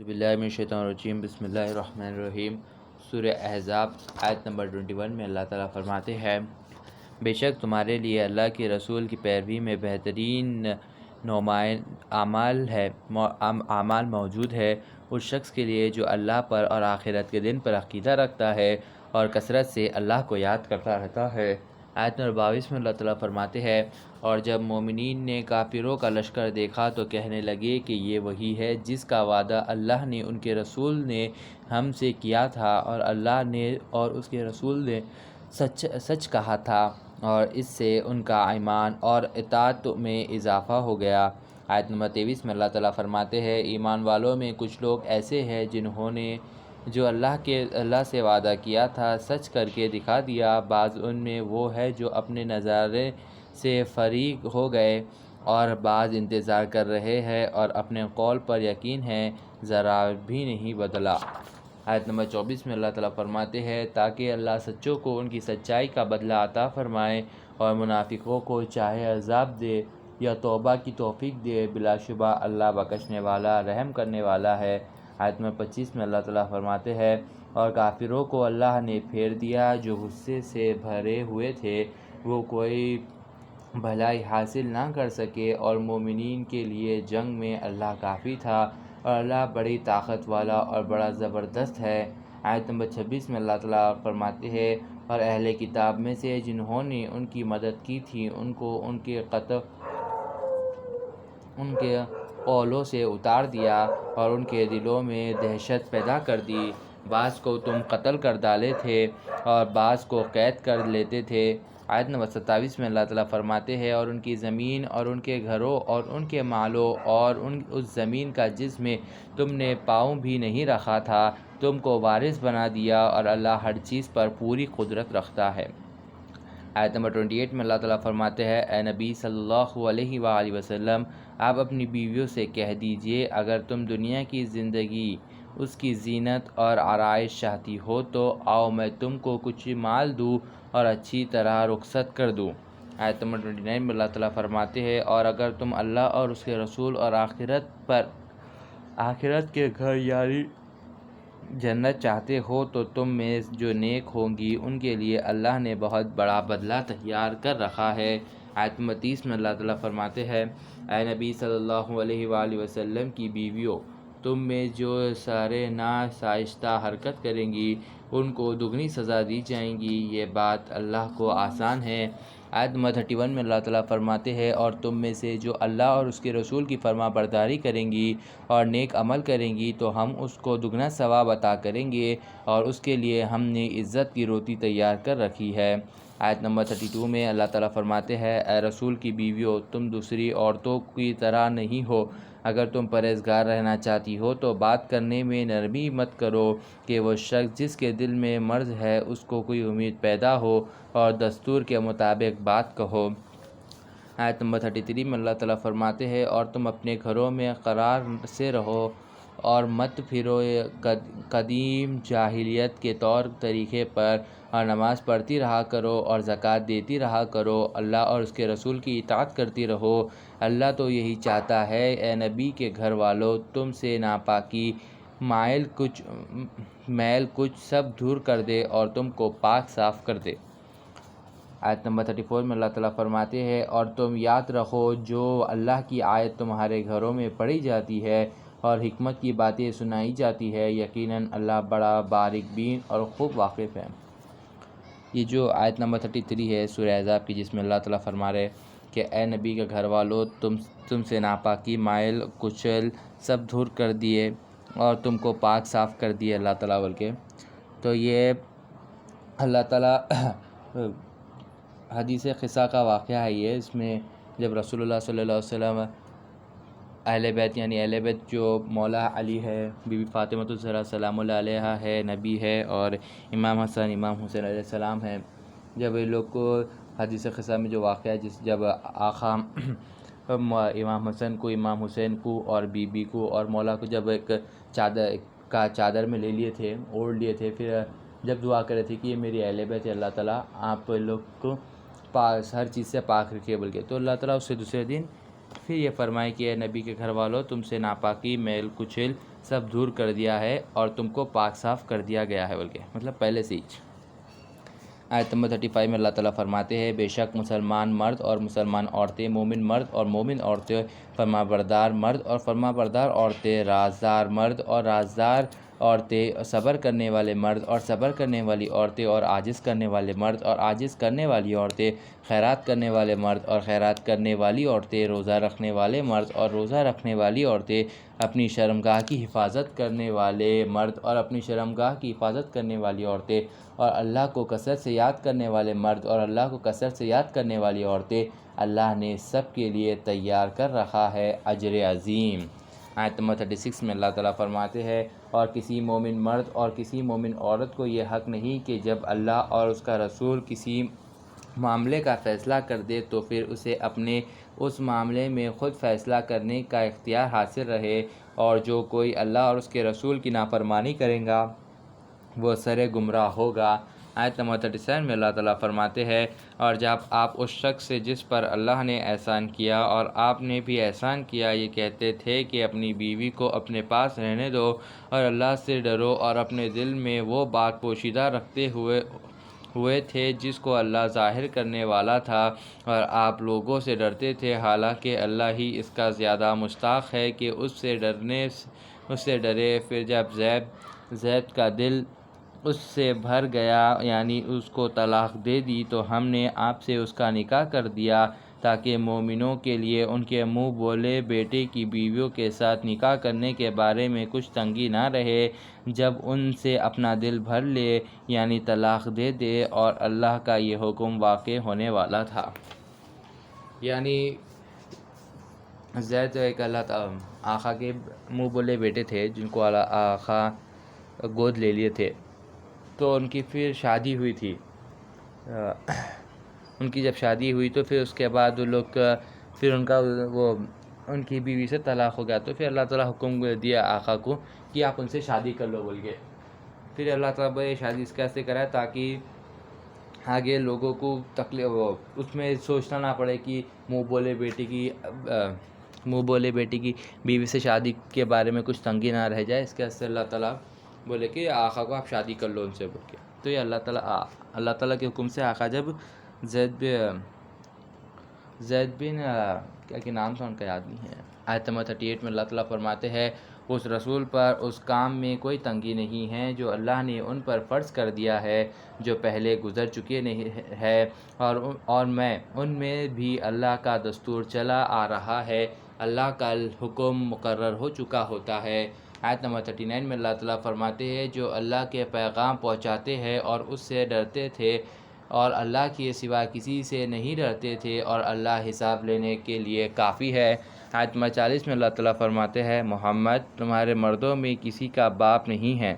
اعوذ باللہ من الشیطان الرجیم بسم اللہ الرحمن الرحیم۔ سورہ احزاب آیت نمبر 21 میں اللہ تعالیٰ فرماتے ہیں، بے شک تمہارے لیے اللہ کے رسول کی پیروی میں بہترین اعمال موجود ہے اس شخص کے لیے جو اللہ پر اور آخرت کے دن پر عقیدہ رکھتا ہے اور کثرت سے اللہ کو یاد کرتا رہتا ہے۔ آیت نمبر 22 میں اللہ تعالیٰ فرماتے ہیں، اور جب مومنین نے کافروں کا لشکر دیکھا تو کہنے لگے کہ یہ وہی ہے جس کا وعدہ اللہ نے ان کے رسول نے ہم سے کیا تھا، اور اللہ نے اور اس کے رسول نے سچ کہا تھا، اور اس سے ان کا ایمان اور اطاعت میں اضافہ ہو گیا۔ آیت نمبر 23 میں اللہ تعالیٰ فرماتے ہیں، ایمان والوں میں کچھ لوگ ایسے ہیں جنہوں نے جو اللہ سے وعدہ کیا تھا سچ کر کے دکھا دیا۔ بعض ان میں وہ ہے جو اپنے نظارے سے فریغ ہو گئے اور بعض انتظار کر رہے ہیں اور اپنے قول پر یقین ہے، ذرا بھی نہیں بدلا۔ آیت نمبر 24 میں اللہ تعالیٰ فرماتے ہیں، تاکہ اللہ سچوں کو ان کی سچائی کا بدلہ عطا فرمائے اور منافقوں کو چاہے عذاب دے یا توبہ کی توفیق دے، بلا شبہ اللہ بخشنے والا رحم کرنے والا ہے۔ آیت نمبر 25 میں اللہ تعالیٰ فرماتے ہیں، اور کافروں کو اللہ نے پھیر دیا جو غصے سے بھرے ہوئے تھے، وہ کوئی بھلائی حاصل نہ کر سکے، اور مومنین کے لیے جنگ میں اللہ کافی تھا، اور اللہ بڑی طاقت والا اور بڑا زبردست ہے۔ آیت نمبر 26 میں اللہ تعالیٰ فرماتے ہیں، اور اہل کتاب میں سے جنہوں نے ان کی مدد کی تھی ان کو ان کے قولوں سے اتار دیا اور ان کے دلوں میں دہشت پیدا کر دی۔ بعض کو تم قتل کر ڈالے تھے اور بعض کو قید کر لیتے تھے۔ آیت نمبر 27 میں اللہ تعالیٰ فرماتے ہیں، اور ان کی زمین اور ان کے گھروں اور ان کے مالوں اور اس زمین کا جس میں تم نے پاؤں بھی نہیں رکھا تھا تم کو وارث بنا دیا، اور اللہ ہر چیز پر پوری قدرت رکھتا ہے۔ آیت نمبر 28 میں اللہ تعالیٰ فرماتے ہیں، اے نبی صلی اللہ علیہ وآلہ وسلم، آپ اپنی بیویوں سے کہہ دیجئے، اگر تم دنیا کی زندگی، اس کی زینت اور آرائش چاہتی ہو تو آؤ میں تم کو کچھ مال دوں اور اچھی طرح رخصت کر دوں۔ آیت نمبر 29 میں اللہ تعالیٰ فرماتے ہیں، اور اگر تم اللہ اور اس کے رسول اور آخرت کے گھر یعنی جنت چاہتے ہو تو تم میں جو نیک ہوں گی ان کے لیے اللہ نے بہت بڑا بدلہ تیار کر رکھا ہے۔ آیت نمبر 30 میں اللہ تعالیٰ فرماتے ہیں، اے نبی صلی اللہ علیہ وآلہ وسلم کی بیویوں، تم میں جو سارے ناشائستہ حرکت کریں گی ان کو دگنی سزا دی جائیں گی، یہ بات اللہ کو آسان ہے۔ آیت نمبر 31 میں اللہ تعالیٰ فرماتے ہیں، اور تم میں سے جو اللہ اور اس کے رسول کی فرما برداری کریں گی اور نیک عمل کریں گی تو ہم اس کو دگنا ثواب عطا کریں گے، اور اس کے لیے ہم نے عزت کی روٹی تیار کر رکھی ہے۔ آیت نمبر 32 میں اللہ تعالیٰ فرماتے ہیں، اے رسول کی بیویوں، تم دوسری عورتوں کی طرح نہیں ہو، اگر تم پرہیزگار رہنا چاہتی ہو تو بات کرنے میں نرمی مت کرو کہ وہ شخص جس کے دل میں مرض ہے اس کو کوئی امید پیدا ہو، اور دستور کے مطابق بات کہو۔ آیت نمبر 33 میں اللہ تعالیٰ فرماتے ہیں، اور تم اپنے گھروں میں قرار سے رہو اور مت پھرو قدیم جاہلیت کے طور طریقے پر، اور نماز پڑھتی رہا کرو اور زکوٰۃ دیتی رہا کرو، اللہ اور اس کے رسول کی اطاعت کرتی رہو۔ اللہ تو یہی چاہتا ہے، اے نبی کے گھر والوں، تم سے ناپاکی میل کچھ سب دور کر دے اور تم کو پاک صاف کر دے۔ آیت نمبر 34 میں اللہ تعالیٰ فرماتے ہیں، اور تم یاد رکھو جو اللہ کی آیت تمہارے گھروں میں پڑھی جاتی ہے اور حکمت کی باتیں سنائی جاتی ہے، یقیناً اللہ بڑا باریک بین اور خوب واقف ہے۔ یہ جو آیت نمبر 33 ہے سورہ احزاب کی، جس میں اللہ تعالیٰ فرما رہے کہ اے نبی کے گھر والوں، تم سے ناپاکی مائل کچل سب دور کر دیے اور تم کو پاک صاف کر دیے اللہ تعالیٰ بول کے، تو یہ اللہ تعالیٰ حدیث قصہ کا واقعہ ہے یہ، اس میں جب رسول اللہ صلی اللہ علیہ وسلم اہل بیت یعنی اہل بیت جو مولا علی ہے، بی بی فاطمہ الزہرا سلام اللہ علیہا ہے، نبی ہے، اور امام حسن امام حسین علیہ السلام ہے، جب ان لوگ کو حدیث قصہ میں جو واقعہ جب آقا امام حسن کو امام حسین کو اور بی بی کو اور مولا کو جب ایک چادر میں لے لیے تھے، اوڑھ لیے تھے، پھر جب دعا کرے تھے کہ یہ میری اہل بیت ہے، اللہ تعالیٰ آپ لوگ کو ہر چیز سے پاک رکھیے بول کے، تو اللہ تعالیٰ اس سے دوسرے دن پھر یہ فرمائے کہ اے نبی کے گھر والوں، تم سے ناپاکی میل کچل سب دور کر دیا ہے اور تم کو پاک صاف کر دیا گیا ہے، بلکہ مطلب پہلے سے ہی۔ آیت نمبر 35 میں اللہ تعالیٰ فرماتے ہیں بے شک مسلمان مرد اور مسلمان عورتیں، مومن مرد اور مومن عورتیں، فرما بردار مرد اور فرما بردار عورتیں، رازدار مرد اور رازدار عورتیں، صبر کرنے والے مرد اور صبر کرنے والی عورتیں، اور عاجز کرنے والے مرد اور عاجز کرنے والی عورتیں، خیرات کرنے والے مرد اور خیرات کرنے والی عورتیں، روزہ رکھنے والے مرد اور روزہ رکھنے والی عورتیں، اپنی شرمگاہ کی حفاظت کرنے والے مرد اور اپنی شرمگاہ کی حفاظت کرنے والی عورتیں، اور اللہ کو کثرت سے یاد کرنے والے مرد اور اللہ کو کثرت سے یاد کرنے والی عورتیں، اللہ نے سب کے لیے تیار کر رکھا ہے اجر عظیم۔ آیت نمبر 36 میں اللہ تعالیٰ فرماتے ہیں اور کسی مومن مرد اور کسی مومن عورت کو یہ حق نہیں کہ جب اللہ اور اس کا رسول کسی معاملے کا فیصلہ کر دے تو پھر اسے اپنے اس معاملے میں خود فیصلہ کرنے کا اختیار حاصل رہے، اور جو کوئی اللہ اور اس کے رسول کی نافرمانی کرے گا وہ سرے گمراہ ہوگا۔ آیت نمبر 37 میں اللہ تعالیٰ فرماتے ہیں اور جب آپ اس شخص سے جس پر اللہ نے احسان کیا اور آپ نے بھی احسان کیا یہ کہتے تھے کہ اپنی بیوی کو اپنے پاس رہنے دو اور اللہ سے ڈرو، اور اپنے دل میں وہ بات پوشیدہ رکھتے ہوئے تھے جس کو اللہ ظاہر کرنے والا تھا، اور آپ لوگوں سے ڈرتے تھے، حالانکہ اللہ ہی اس کا زیادہ مستحق ہے کہ اس سے ڈرے، پھر جب زید کا دل اس سے بھر گیا یعنی اس کو طلاق دے دی تو ہم نے آپ سے اس کا نکاح کر دیا تاکہ مومنوں کے لیے ان کے منہ بولے بیٹے کی بیویوں کے ساتھ نکاح کرنے کے بارے میں کچھ تنگی نہ رہے جب ان سے اپنا دل بھر لے یعنی طلاق دے دے، اور اللہ کا یہ حکم واقع ہونے والا تھا۔ یعنی زید ایک اللہ تعالیٰ آقا کے منہ بولے بیٹے تھے جن کو آقا گود لے لیے تھے، تو ان کی پھر شادی ہوئی تھی۔ ان کی جب شادی ہوئی تو پھر اس کے بعد وہ لوگ پھر ان کی بیوی سے طلاق ہو گیا، تو پھر اللہ تعالیٰ حکم دیا آقا کو کہ آپ ان سے شادی کر لو بول کے۔ پھر اللہ تعالیٰ یہ شادی اس کیسے کرا تاکہ آگے لوگوں کو تکلیف اس میں سوچنا نہ پڑے کہ منہ بولے بیٹی کی بیوی سے شادی کے بارے میں کچھ تنگی نہ رہ جائے، اس کے واسطے اللہ تعالیٰ بولے کہ آقا کو آپ شادی کر لو ان سے بول کے۔ تو یہ اللہ تعالیٰ کے حکم سے آقا جب زید بن کیا نام تھا ان کا یاد نہیں ہے، آیت نمبر 38 میں اللہ تعالیٰ فرماتے ہیں اس رسول پر اس کام میں کوئی تنگی نہیں ہے جو اللہ نے ان پر فرض کر دیا ہے جو پہلے گزر چکے ہے، اور میں ان میں بھی اللہ کا دستور چلا آ رہا ہے، اللہ کا حکم مقرر ہو چکا ہوتا ہے۔ آیت نمبر 39 میں اللہ تعالیٰ فرماتے ہیں جو اللہ کے پیغام پہنچاتے ہیں اور اس سے ڈرتے تھے اور اللہ کے سوا کسی سے نہیں ڈرتے تھے، اور اللہ حساب لینے کے لیے کافی ہے۔ آیت نمبر 40 میں اللہ تعالیٰ فرماتے ہیں محمد تمہارے مردوں میں کسی کا باپ نہیں ہے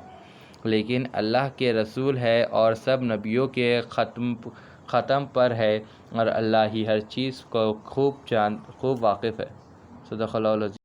لیکن اللہ کے رسول ہے اور سب نبیوں کے ختم پر ہے، اور اللہ ہی ہر چیز کو خوب واقف ہے۔ صدق اللہ العظیم۔